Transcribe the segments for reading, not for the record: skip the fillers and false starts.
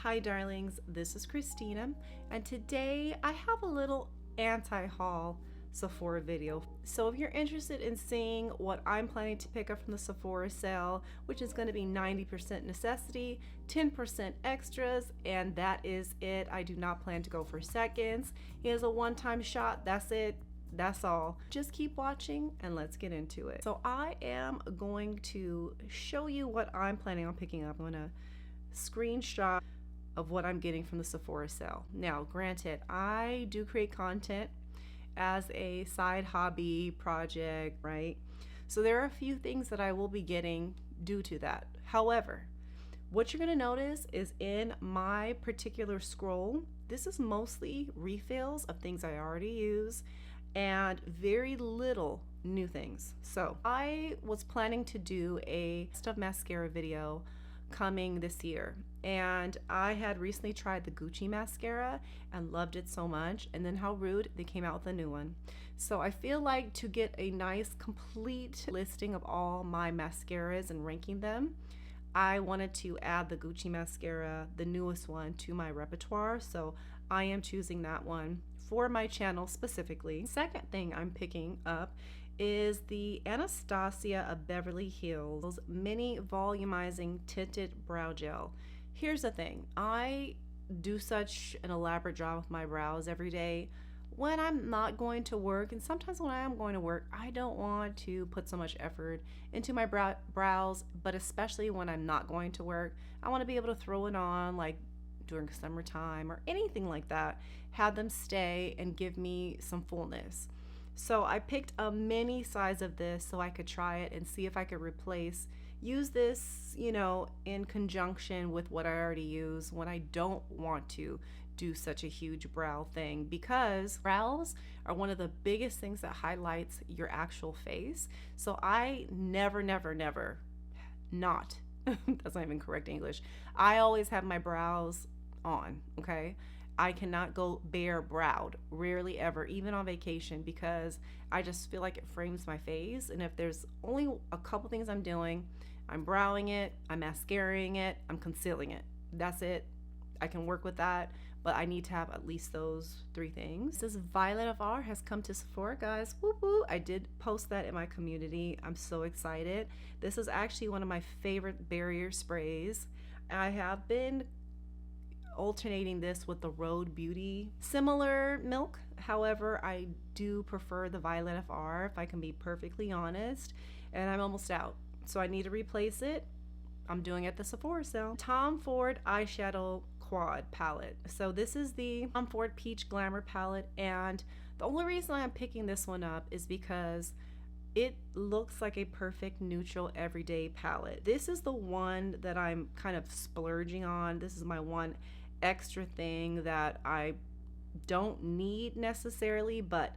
Hi darlings, this is Christina, and today I have a little anti-haul Sephora video. So if you're interested in seeing what I'm planning to pick up from the Sephora sale, which is going to be 90% necessity, 10% extras, and that is it. I do not plan to go for seconds. It is a one-time shot, that's it. That's all. Just keep watching and let's get into it. So I am going to show you what I'm planning on picking up. I'm going to screenshot of what I'm getting from the Sephora sale. Now, granted, I do create content as a side hobby project, right? So there are a few things that I will be getting due to that. However, what you're gonna notice is in my particular scroll, this is mostly refills of things I already use and very little new things. So I was planning to do a stuff mascara video coming this year, and I had recently tried the Gucci mascara and loved it so much, and then how rude, they came out with a new one. So I feel like to get a nice complete listing of all my mascaras and ranking them, I wanted to add the Gucci mascara, the newest one, to my repertoire. So I am choosing that one for my channel specifically. Second thing I'm picking up is the Anastasia of Beverly Hills Mini Volumizing Tinted Brow Gel. Here's the thing, I do such an elaborate job with my brows every day when I'm not going to work, and sometimes when I am going to work, I don't want to put so much effort into my brows, but especially when I'm not going to work, I want to be able to throw it on like during summertime or anything like that, have them stay and give me some fullness. So I picked a mini size of this so I could try it and see if I could use this, you know, in conjunction with what I already use when I don't want to do such a huge brow thing, because brows are one of the biggest things that highlights your actual face. So I never, not, that's not even correct English. I always have my brows on, okay? I cannot go bare browed, rarely ever, even on vacation, because I just feel like it frames my face. And if there's only a couple things I'm doing, I'm browing it, I'm mascaraing it, I'm concealing it. That's it. I can work with that, but I need to have at least those three things. This Violet of R has come to Sephora, guys. Woo woo. I did post that in my community. I'm so excited. This is actually one of my favorite barrier sprays. I have been alternating this with the Road Beauty similar milk. However, I do prefer the Violet of R, if I can be perfectly honest, and I'm almost out, so I need to replace it. I'm doing it at the Sephora sale. Tom Ford Eyeshadow Quad Palette. So this is the Tom Ford Peach Glamour palette, and the only reason I'm picking this one up is because it looks like a perfect neutral everyday palette. This is the one that I'm kind of splurging on. This is my one extra thing that I don't need necessarily, but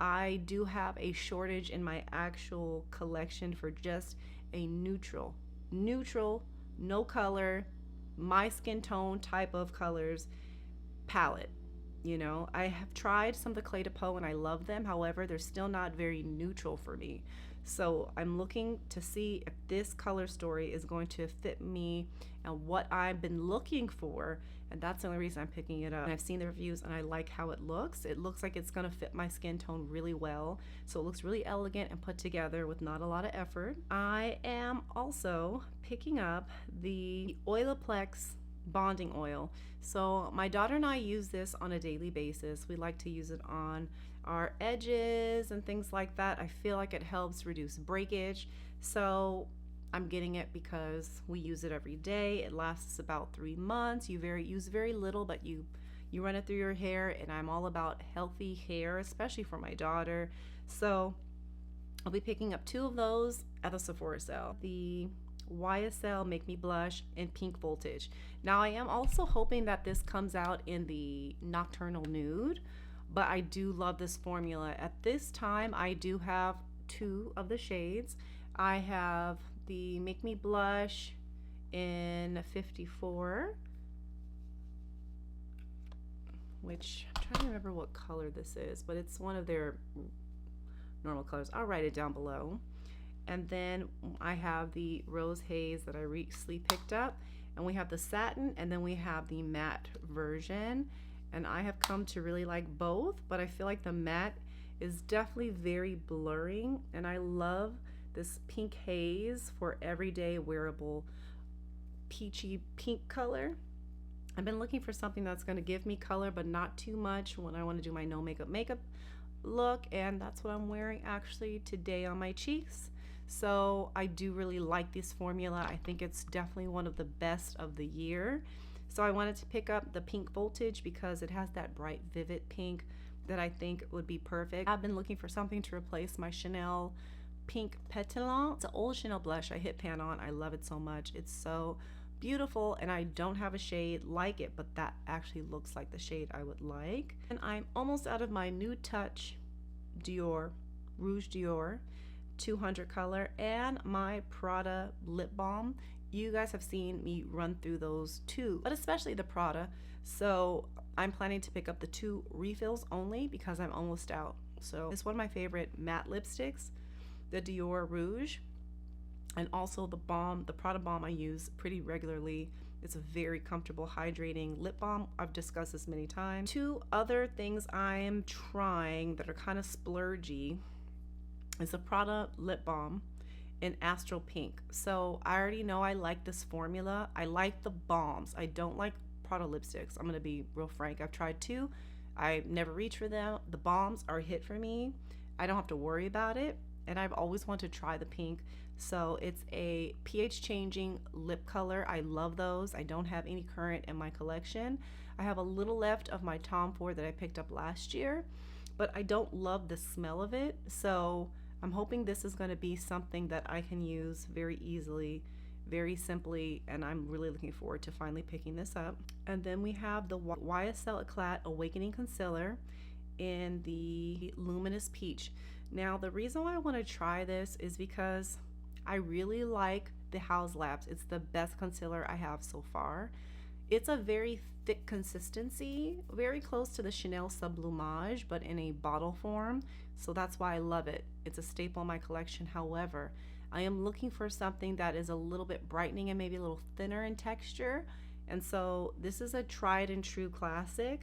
I do have a shortage in my actual collection for just a neutral, no color, my skin tone type of colors palette. You know, I have tried some of the Clé de Peau and I love them. However, they're still not very neutral for me. So I'm looking to see if this color story is going to fit me and what I've been looking for. And that's the only reason I'm picking it up. And I've seen the reviews and I like how it looks. It looks like it's going to fit my skin tone really well. So it looks really elegant and put together with not a lot of effort. I am also picking up the Olaplex bonding oil. So my daughter and I use this on a daily basis. We like to use it on our edges and things like that. I feel like it helps reduce breakage. So I'm getting it because we use it every day. It lasts about 3 months. You use very little, but you run it through your hair, and I'm all about healthy hair, especially for my daughter. So I'll be picking up 2 of those at the Sephora sale. The YSL Make Me Blush in Pink Voltage. Now I am also hoping that this comes out in the Nocturnal Nude, but I do love this formula. At this time, I do have 2 of the shades. I have the Make Me Blush in 54, which I'm trying to remember what color this is, but it's one of their normal colors. I'll write it down below. And then I have the Rose Haze that I recently picked up, And we have the satin, and then we have the matte version. And I have come to really like both, but I feel like the matte is definitely very blurring, and I love this pink haze for everyday wearable peachy pink color. I've been looking for something that's going to give me color but not too much when I want to do my no makeup look, and that's what I'm wearing actually today on my cheeks. So I do really like this formula. I think it's definitely one of the best of the year. So I wanted to pick up the pink voltage because it has that bright vivid pink that I think would be perfect. I've been looking for something to replace my Chanel pink Petalon. It's an old Chanel blush I hit pan on. I love it so much. It's so beautiful, and I don't have a shade like it, but that actually looks like the shade I would like. And I'm almost out of my Nude Touch Dior Rouge Dior 200 color and my Prada lip balm. You guys have seen me run through those too, but especially the Prada. So I'm planning to pick up the 2 refills only because I'm almost out. So it's one of my favorite matte lipsticks, the Dior Rouge, and also the balm, the Prada balm I use pretty regularly. It's a very comfortable hydrating lip balm. I've discussed this many times. 2 other things I am trying that are kind of splurgy is the Prada lip balm in Astral Pink. So I already know I like this formula. I like the balms. I don't like Prada lipsticks. I'm gonna be real frank. I've tried 2. I never reach for them. The balms are a hit for me. I don't have to worry about it. And I've always wanted to try the pink. So it's a pH changing lip color. I love those. I don't have any current in my collection. I have a little left of my Tom Ford that I picked up last year, but I don't love the smell of it. So I'm hoping this is going to be something that I can use very easily, very simply, and I'm really looking forward to finally picking this up. And then we have the YSL Eclat Awakening Concealer in the Luminous Peach. Now, the reason why I want to try this is because I really like the House Labs. It's the best concealer I have so far. It's a very thick consistency, very close to the Chanel Sublumage, but in a bottle form. So that's why I love it. It's a staple in my collection. However, I am looking for something that is a little bit brightening and maybe a little thinner in texture. And so this is a tried and true classic,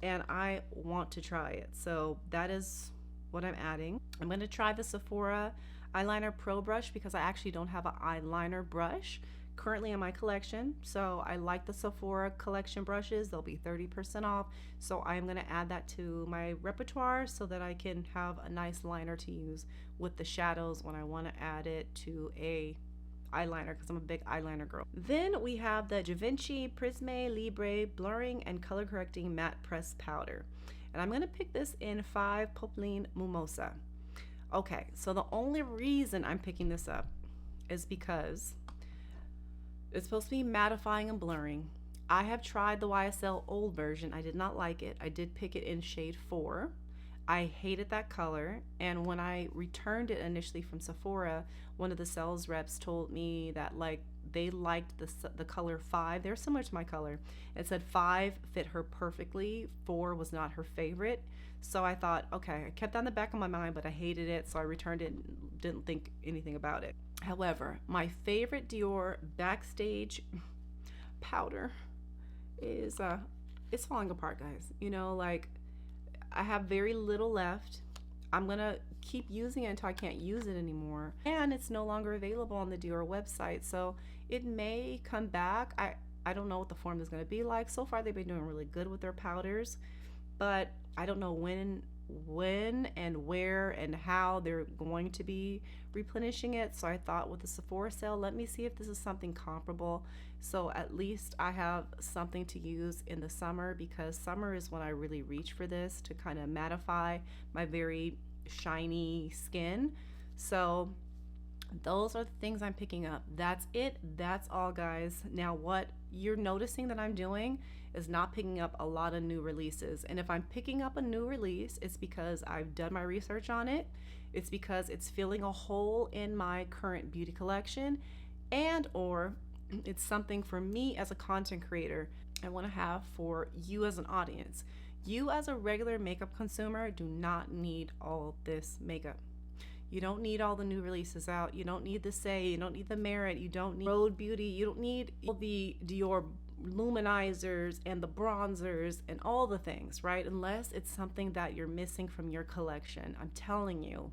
and I want to try it. So that is what I'm adding. I'm going to try the Sephora Eyeliner Pro Brush because I actually don't have an eyeliner brush currently in my collection. So I like the Sephora collection brushes. They'll be 30% off. So I'm going to add that to my repertoire so that I can have a nice liner to use with the shadows when I want to add it to a eyeliner, because I'm a big eyeliner girl. Then we have the Givenchy Prisme Libre Blurring and Color Correcting Matte Press Powder. And I'm going to pick this in 5 Popeline Mimosa. Okay, so the only reason I'm picking this up is because it's supposed to be mattifying and blurring. I have tried the YSL old version. I did not like it. I did pick it in shade 4. I hated that color, and when I returned it initially from Sephora, one of the sales reps told me that like they liked the color 5. They're similar to my color. It said 5 fit her perfectly, 4 was not her favorite. So I thought, okay, I kept that in the back of my mind, but I hated it, so I returned it and didn't think anything about it. However, my favorite Dior Backstage powder is it's falling apart, guys. You know, like I have very little left. I'm gonna keep using it until I can't use it anymore, and it's no longer available on the Dior website, so it may come back. I don't know what the form is going to be like. So far they've been doing really good with their powders, but I don't know when and where and how they're going to be replenishing it. So I thought with the Sephora sale, let me see if this is something comparable, so at least I have something to use in the summer, because summer is when I really reach for this to kind of mattify my very shiny skin. So those are the things I'm picking up. That's it. That's all, guys. Now what you're noticing that I'm doing is not picking up a lot of new releases. And if I'm picking up a new release, it's because I've done my research on it. It's because it's filling a hole in my current beauty collection, and or it's something for me as a content creator I want to have for you as an audience. You as a regular makeup consumer do not need all this makeup. You don't need all the new releases out. You don't need the Say, you don't need the Merit, you don't need Road Beauty, you don't need all the Dior luminizers and the bronzers and all the things, right? Unless it's something that you're missing from your collection. I'm telling you,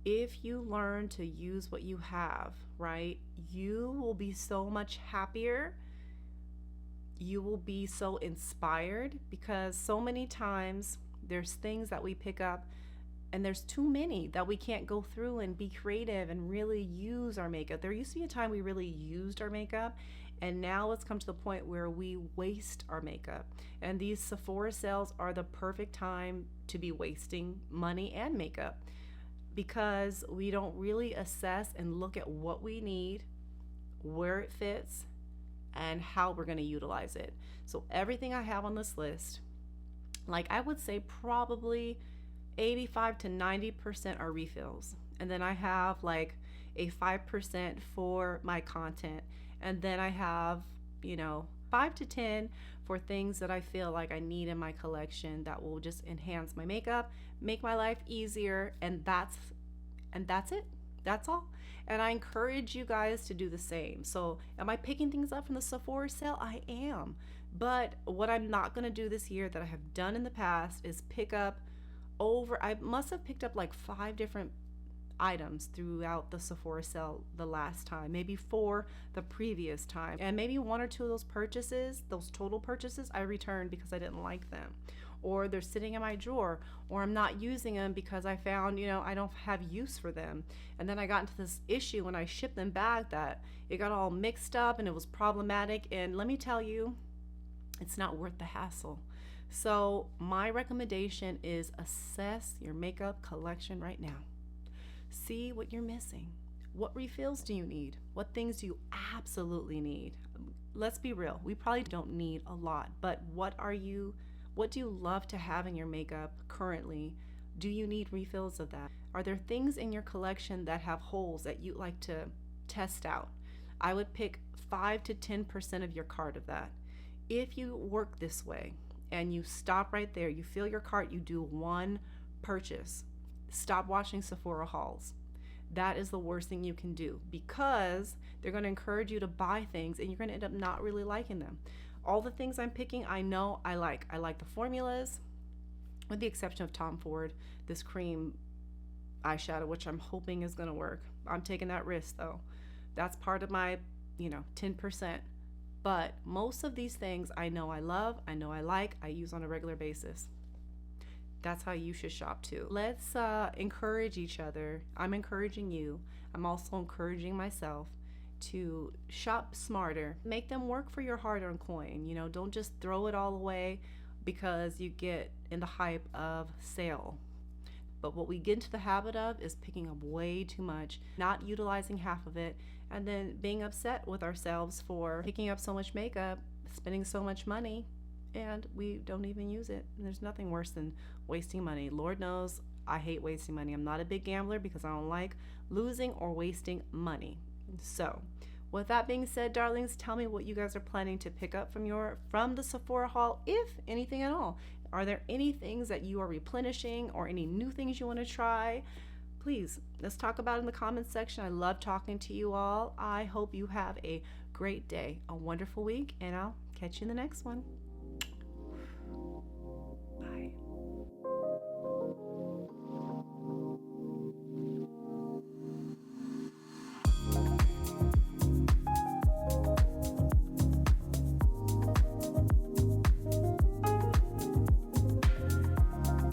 if you learn to use what you have, right, you will be so much happier. You will be so inspired, because so many times there's things that we pick up and there's too many that we can't go through and be creative and really use our makeup. There used to be a time we really used our makeup, and now it's come to the point where we waste our makeup. And these Sephora sales are the perfect time to be wasting money and makeup, because we don't really assess and look at what we need, where it fits, and how we're going to utilize it. So everything I have on this list, like I would say probably 85 to 90% are refills. And then I have like a 5% for my content. And then I have, 5 to 10 for things that I feel like I need in my collection that will just enhance my makeup, make my life easier, and that's it. That's all. And I encourage you guys to do the same. So am I picking things up from the Sephora sale? I am. But what I'm not going to do this year that I have done in the past is I must have picked up like 5 different items throughout the Sephora sale the last time, maybe 4 the previous time, and maybe 1 or 2 of those total purchases, I returned because I didn't like them, or they're sitting in my drawer, or I'm not using them because I found, I don't have use for them. And then I got into this issue when I shipped them back that it got all mixed up and it was problematic. And let me tell you, it's not worth the hassle. So my recommendation is assess your makeup collection right now. See what you're missing. What refills do you need? What things do you absolutely need? Let's be real. We probably don't need a lot, but what do you love to have in your makeup currently? Do you need refills of that? Are there things in your collection that have holes that you like to test out? I would pick 5 to 10% of your cart of that. If you work this way and you stop right there, you fill your cart, you do 1 purchase, stop watching Sephora hauls. That is the worst thing you can do, because they're going to encourage you to buy things and you're going to end up not really liking them. All the things I'm picking, I know I like. I like the formulas, with the exception of Tom Ford, this cream eyeshadow, which I'm hoping is going to work. I'm taking that risk though. That's part of my, 10%. But most of these things I know I love, I know I like, I use on a regular basis. That's how you should shop too. Let's encourage each other. I'm encouraging you. I'm also encouraging myself to shop smarter. Make them work for your hard-earned coin. Don't just throw it all away because you get in the hype of sale. But what we get into the habit of is picking up way too much, not utilizing half of it, and then being upset with ourselves for picking up so much makeup, spending so much money, and we don't even use it. And there's nothing worse than wasting money. Lord knows I hate wasting money. I'm not a big gambler because I don't like losing or wasting money. So with that being said, darlings, tell me what you guys are planning to pick up from the Sephora haul, if anything at all. Are there any things that you are replenishing or any new things you want to try? Please, let's talk about it in the comments section. I love talking to you all. I hope you have a great day, a wonderful week, and I'll catch you in the next one.